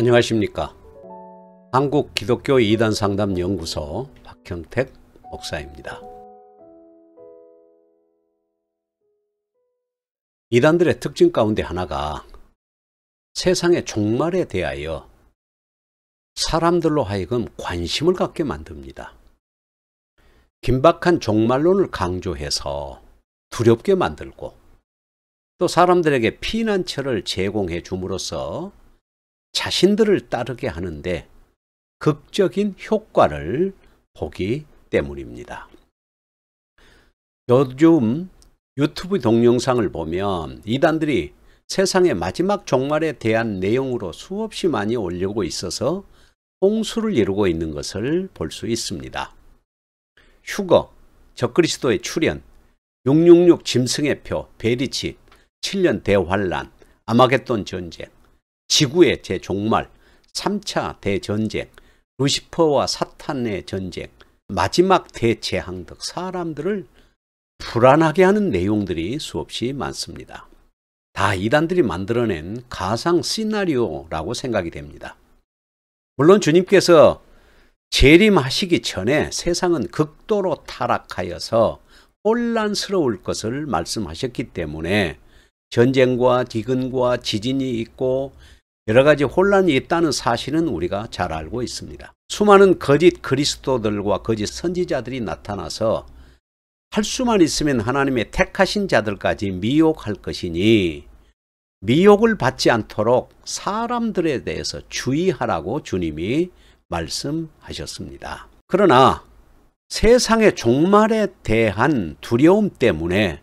안녕하십니까. 한국기독교 이단상담연구소 박형택 목사입니다. 이단들의 특징 가운데 하나가 세상의 종말에 대하여 사람들로 하여금 관심을 갖게 만듭니다. 긴박한 종말론을 강조해서 두렵게 만들고 또 사람들에게 피난처를 제공해 줌으로써 자신들을 따르게 하는데 극적인 효과를 보기 때문입니다. 요즘 유튜브 동영상을 보면 이단들이 세상의 마지막 종말에 대한 내용으로 수없이 많이 올리고 있어서 홍수를 이루고 있는 것을 볼 수 있습니다. 휴거, 적그리스도의 출현, 666 짐승의 표, 베리치, 7년 대환란, 아마겟돈 전쟁, 지구의 재종말, 3차 대전쟁, 루시퍼와 사탄의 전쟁, 마지막 대재앙 등 사람들을 불안하게 하는 내용들이 수없이 많습니다. 다 이단들이 만들어낸 가상 시나리오라고 생각이 됩니다. 물론 주님께서 재림하시기 전에 세상은 극도로 타락하여서 혼란스러울 것을 말씀하셨기 때문에 전쟁과 기근과 지진이 있고 여러 가지 혼란이 있다는 사실은 우리가 잘 알고 있습니다. 수많은 거짓 그리스도들과 거짓 선지자들이 나타나서 할 수만 있으면 하나님의 택하신 자들까지 미혹할 것이니 미혹을 받지 않도록 사람들에 대해서 주의하라고 주님이 말씀하셨습니다. 그러나 세상의 종말에 대한 두려움 때문에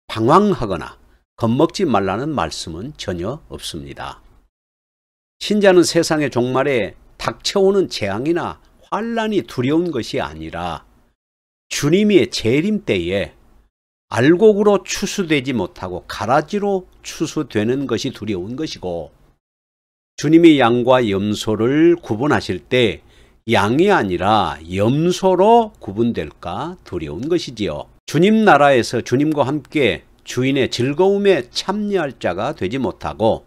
방황하거나 겁먹지 말라는 말씀은 전혀 없습니다. 신자는 세상의 종말에 닥쳐오는 재앙이나 환란이 두려운 것이 아니라 주님의 재림 때에 알곡으로 추수되지 못하고 가라지로 추수되는 것이 두려운 것이고, 주님이 양과 염소를 구분하실 때 양이 아니라 염소로 구분될까 두려운 것이지요. 주님 나라에서 주님과 함께 주인의 즐거움에 참여할 자가 되지 못하고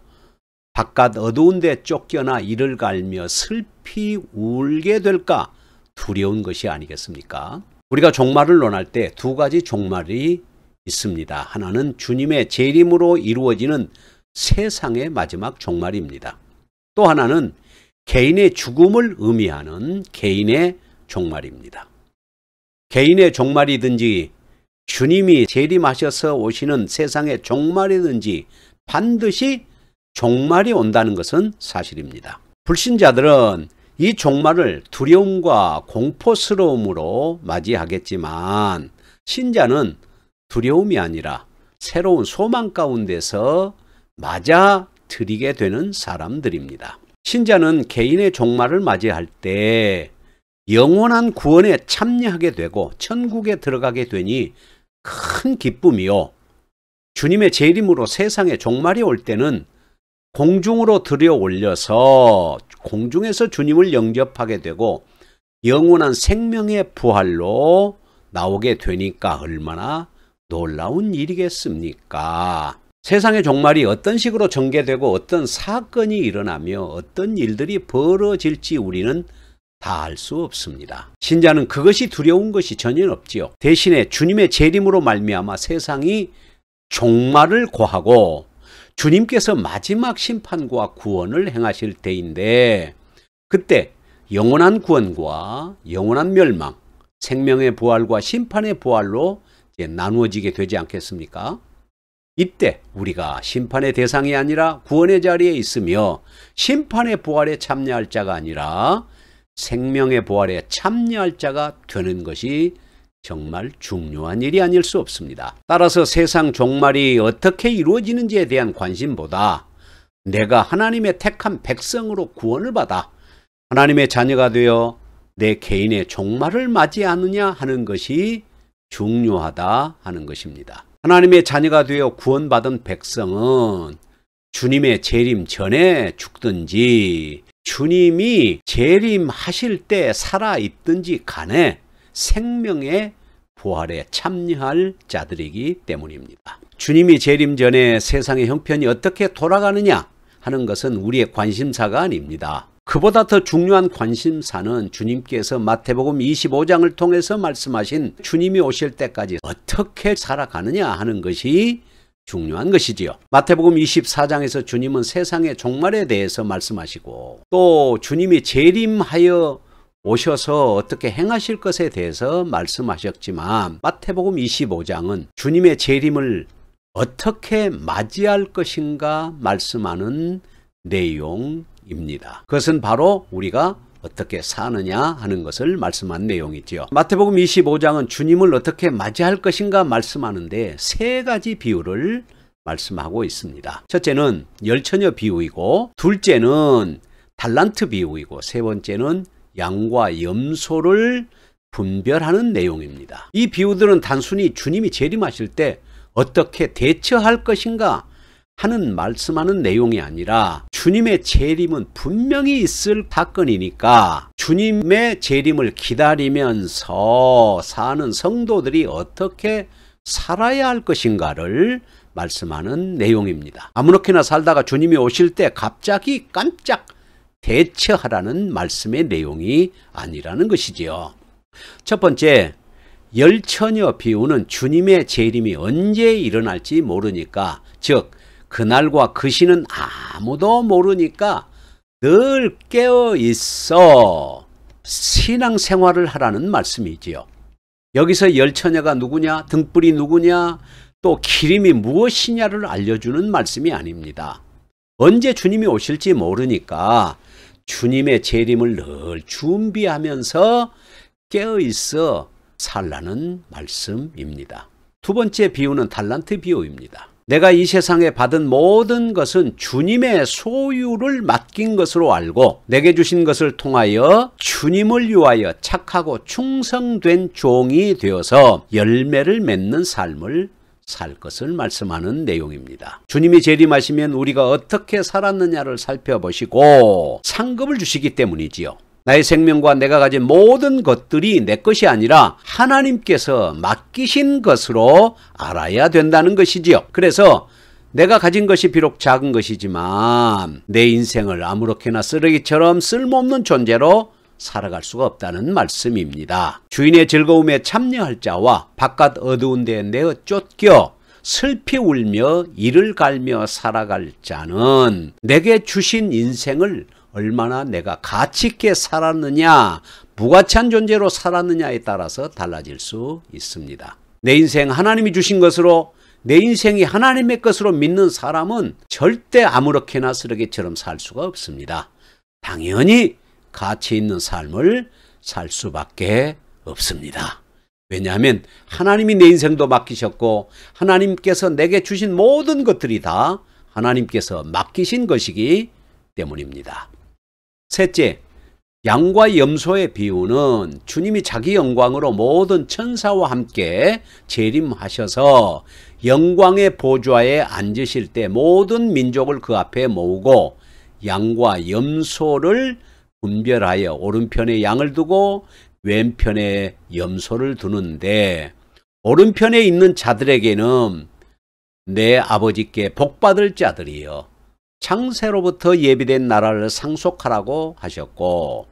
바깥 어두운 데 쫓겨나 이를 갈며 슬피 울게 될까 두려운 것이 아니겠습니까? 우리가 종말을 논할 때 두 가지 종말이 있습니다. 하나는 주님의 재림으로 이루어지는 세상의 마지막 종말입니다. 또 하나는 개인의 죽음을 의미하는 개인의 종말입니다. 개인의 종말이든지 주님이 재림하셔서 오시는 세상의 종말이든지 반드시 종말이 온다는 것은 사실입니다. 불신자들은 이 종말을 두려움과 공포스러움으로 맞이하겠지만 신자는 두려움이 아니라 새로운 소망 가운데서 맞아들이게 되는 사람들입니다. 신자는 개인의 종말을 맞이할 때 영원한 구원에 참여하게 되고 천국에 들어가게 되니 큰 기쁨이요, 주님의 재림으로 세상의 종말이 올 때는 공중으로 들여 올려서 공중에서 주님을 영접하게 되고 영원한 생명의 부활로 나오게 되니까 얼마나 놀라운 일이겠습니까? 세상의 종말이 어떤 식으로 전개되고 어떤 사건이 일어나며 어떤 일들이 벌어질지 우리는 다 알 수 없습니다. 신자는 그것이 두려운 것이 전혀 없지요. 대신에 주님의 재림으로 말미암아 세상이 종말을 고하고 주님께서 마지막 심판과 구원을 행하실 때인데, 그때 영원한 구원과 영원한 멸망, 생명의 부활과 심판의 부활로 이제 나누어지게 되지 않겠습니까? 이때 우리가 심판의 대상이 아니라 구원의 자리에 있으며 심판의 부활에 참여할 자가 아니라 생명의 부활에 참여할 자가 되는 것이 정말 중요한 일이 아닐 수 없습니다. 따라서 세상 종말이 어떻게 이루어지는지에 대한 관심보다 내가 하나님의 택한 백성으로 구원을 받아 하나님의 자녀가 되어 내 개인의 종말을 맞이하느냐 하는 것이 중요하다 하는 것입니다. 하나님의 자녀가 되어 구원받은 백성은 주님의 재림 전에 죽든지 주님이 재림하실 때 살아있든지 간에 생명의 부활에 참여할 자들이기 때문입니다. 주님이 재림 전에 세상의 형편이 어떻게 돌아가느냐 하는 것은 우리의 관심사가 아닙니다. 그보다 더 중요한 관심사는 주님께서 마태복음 25장을 통해서 말씀하신 주님이 오실 때까지 어떻게 살아가느냐 하는 것이 중요한 것이지요. 마태복음 24장에서 주님은 세상의 종말에 대해서 말씀하시고 또 주님이 재림하여 오셔서 어떻게 행하실 것에 대해서 말씀하셨지만 마태복음 25장은 주님의 재림을 어떻게 맞이할 것인가 말씀하는 내용입니다. 그것은 바로 우리가 어떻게 사느냐 하는 것을 말씀한 내용이지요. 마태복음 25장은 주님을 어떻게 맞이할 것인가 말씀하는데 세 가지 비유를 말씀하고 있습니다. 첫째는 열처녀 비유이고, 둘째는 달란트 비유이고, 세 번째는 양과 염소를 분별하는 내용입니다. 이 비유들은 단순히 주님이 재림하실 때 어떻게 대처할 것인가 하는 말씀하는 내용이 아니라 주님의 재림은 분명히 있을 사건이니까 주님의 재림을 기다리면서 사는 성도들이 어떻게 살아야 할 것인가를 말씀하는 내용입니다. 아무렇게나 살다가 주님이 오실 때 갑자기 깜짝 대처하라는 말씀의 내용이 아니라는 것이지요. 첫 번째, 열처녀 비유는 주님의 재림이 언제 일어날지 모르니까, 즉 그날과 그 시는 아무도 모르니까 늘 깨어 있어 신앙생활을 하라는 말씀이지요. 여기서 열처녀가 누구냐, 등불이 누구냐, 또 기림이 무엇이냐를 알려주는 말씀이 아닙니다. 언제 주님이 오실지 모르니까 주님의 재림을 늘 준비하면서 깨어있어 살라는 말씀입니다. 두 번째 비유는 달란트 비유입니다. 내가 이 세상에 받은 모든 것은 주님의 소유를 맡긴 것으로 알고 내게 주신 것을 통하여 주님을 위하여 착하고 충성된 종이 되어서 열매를 맺는 삶을 살 것을 말씀하는 내용입니다. 주님이 재림하시면 우리가 어떻게 살았느냐를 살펴보시고 상급을 주시기 때문이지요. 나의 생명과 내가 가진 모든 것들이 내 것이 아니라 하나님께서 맡기신 것으로 알아야 된다는 것이지요. 그래서 내가 가진 것이 비록 작은 것이지만 내 인생을 아무렇게나 쓰레기처럼 쓸모없는 존재로 살아갈 수가 없다는 말씀입니다. 주인의 즐거움에 참여할 자와 바깥 어두운 데에 내어 쫓겨 슬피 울며 이를 갈며 살아갈 자는 내게 주신 인생을 얼마나 내가 가치 있게 살았느냐, 무가치한 존재로 살았느냐에 따라서 달라질 수 있습니다. 내 인생 하나님이 주신 것으로, 내 인생이 하나님의 것으로 믿는 사람은 절대 아무렇게나 쓰레기처럼 살 수가 없습니다. 당연히 가치 있는 삶을 살 수밖에 없습니다. 왜냐하면 하나님이 내 인생도 맡기셨고 하나님께서 내게 주신 모든 것들이 다 하나님께서 맡기신 것이기 때문입니다. 셋째, 양과 염소의 비유는 주님이 자기 영광으로 모든 천사와 함께 재림하셔서 영광의 보좌에 앉으실 때 모든 민족을 그 앞에 모으고 양과 염소를 분별하여 오른편에 양을 두고 왼편에 염소를 두는데, 오른편에 있는 자들에게는 내 아버지께 복받을 자들이여 창세로부터 예비된 나라를 상속하라고 하셨고,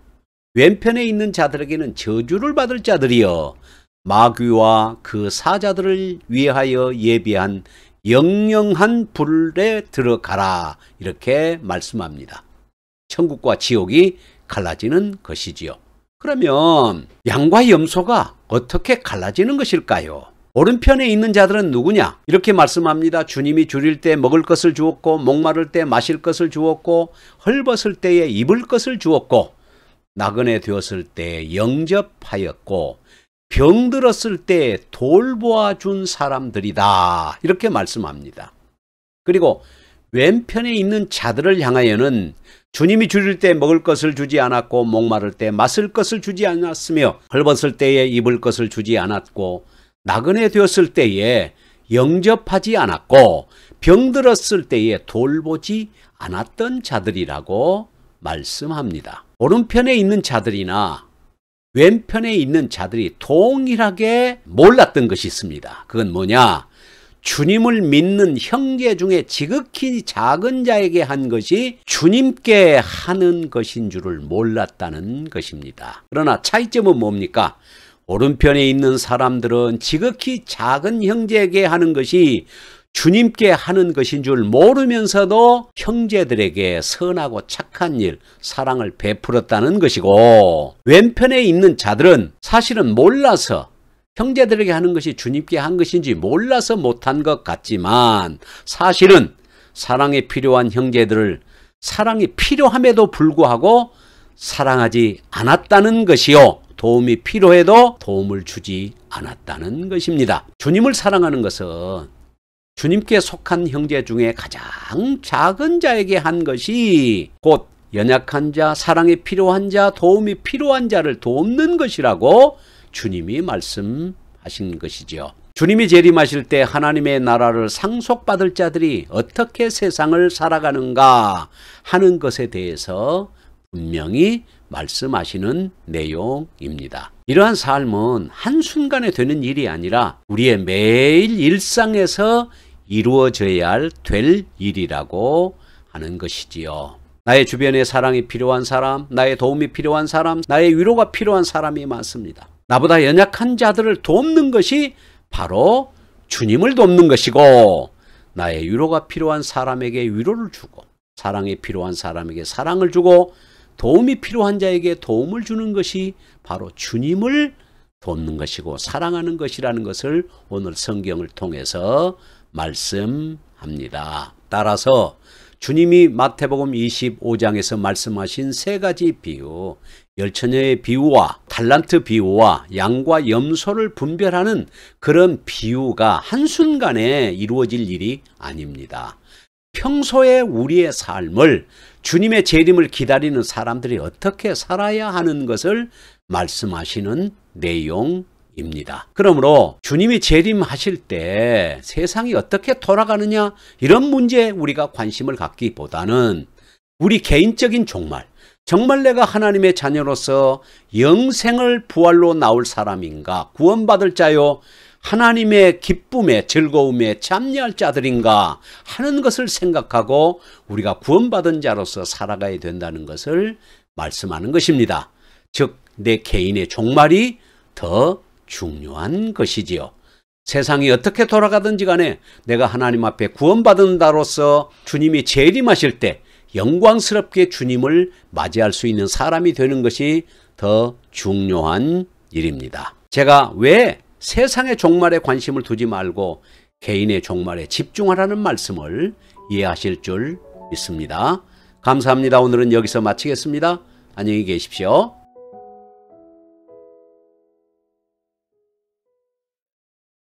왼편에 있는 자들에게는 저주를 받을 자들이여 마귀와 그 사자들을 위하여 예비한 영영한 불에 들어가라, 이렇게 말씀합니다. 천국과 지옥이 갈라지는 것이지요. 그러면 양과 염소가 어떻게 갈라지는 것일까요? 오른편에 있는 자들은 누구냐? 이렇게 말씀합니다. 주님이 줄일 때 먹을 것을 주었고, 목마를 때 마실 것을 주었고, 헐벗을 때에 입을 것을 주었고, 나그네 되었을 때 영접하였고, 병들었을 때 돌보아 준 사람들이다, 이렇게 말씀합니다. 그리고 왼편에 있는 자들을 향하여는 주님이 줄일 때 먹을 것을 주지 않았고, 목마를 때 마실 것을 주지 않았으며, 헐벗을 때에 입을 것을 주지 않았고, 나그네 되었을 때에 영접하지 않았고, 병들었을 때에 돌보지 않았던 자들이라고 말씀합니다. 오른편에 있는 자들이나 왼편에 있는 자들이 동일하게 몰랐던 것이 있습니다. 그건 뭐냐? 주님을 믿는 형제 중에 지극히 작은 자에게 한 것이 주님께 하는 것인 줄을 몰랐다는 것입니다. 그러나 차이점은 뭡니까? 오른편에 있는 사람들은 지극히 작은 형제에게 하는 것이 주님께 하는 것인 줄 모르면서도 형제들에게 선하고 착한 일, 사랑을 베풀었다는 것이고, 왼편에 있는 자들은 사실은 몰라서 형제들에게 하는 것이 주님께 한 것인지 몰라서 못한 것 같지만 사실은 사랑이 필요한 형제들을 사랑이 필요함에도 불구하고 사랑하지 않았다는 것이요, 도움이 필요해도 도움을 주지 않았다는 것입니다. 주님을 사랑하는 것은 주님께 속한 형제 중에 가장 작은 자에게 한 것이 곧 연약한 자, 사랑이 필요한 자, 도움이 필요한 자를 돕는 것이라고 주님이 말씀하신 것이죠. 주님이 재림하실 때 하나님의 나라를 상속받을 자들이 어떻게 세상을 살아가는가 하는 것에 대해서 분명히 말씀하시는 내용입니다. 이러한 삶은 한순간에 되는 일이 아니라 우리의 매일 일상에서 이루어져야 될 일이라고 하는 것이지요. 나의 주변에 사랑이 필요한 사람, 나의 도움이 필요한 사람, 나의 위로가 필요한 사람이 많습니다. 나보다 연약한 자들을 돕는 것이 바로 주님을 돕는 것이고, 나의 위로가 필요한 사람에게 위로를 주고, 사랑이 필요한 사람에게 사랑을 주고, 도움이 필요한 자에게 도움을 주는 것이 바로 주님을 돕는 것이고 사랑하는 것이라는 것을 오늘 성경을 통해서 말씀합니다. 따라서 주님이 마태복음 25장에서 말씀하신 세 가지 비유, 열처녀의 비유와 달란트 비유와 양과 염소를 분별하는 그런 비유가 한순간에 이루어질 일이 아닙니다. 평소에 우리의 삶을 주님의 재림을 기다리는 사람들이 어떻게 살아야 하는 것을 말씀하시는 내용입니다. 그러므로 주님이 재림하실 때 세상이 어떻게 돌아가느냐 이런 문제에 우리가 관심을 갖기보다는 우리 개인적인 종말, 정말 내가 하나님의 자녀로서 영생을 부활로 나올 사람인가, 구원받을 자요 하나님의 기쁨에 즐거움에 참여할 자들인가 하는 것을 생각하고 우리가 구원받은 자로서 살아가야 된다는 것을 말씀하는 것입니다. 즉 내 개인의 종말이 더 중요한 것이지요. 세상이 어떻게 돌아가든지 간에 내가 하나님 앞에 구원받은 자로서 주님이 재림하실 때 영광스럽게 주님을 맞이할 수 있는 사람이 되는 것이 더 중요한 일입니다. 제가 왜 세상의 종말에 관심을 두지 말고 개인의 종말에 집중하라는 말씀을 이해하실 줄 믿습니다. 감사합니다. 오늘은 여기서 마치겠습니다. 안녕히 계십시오.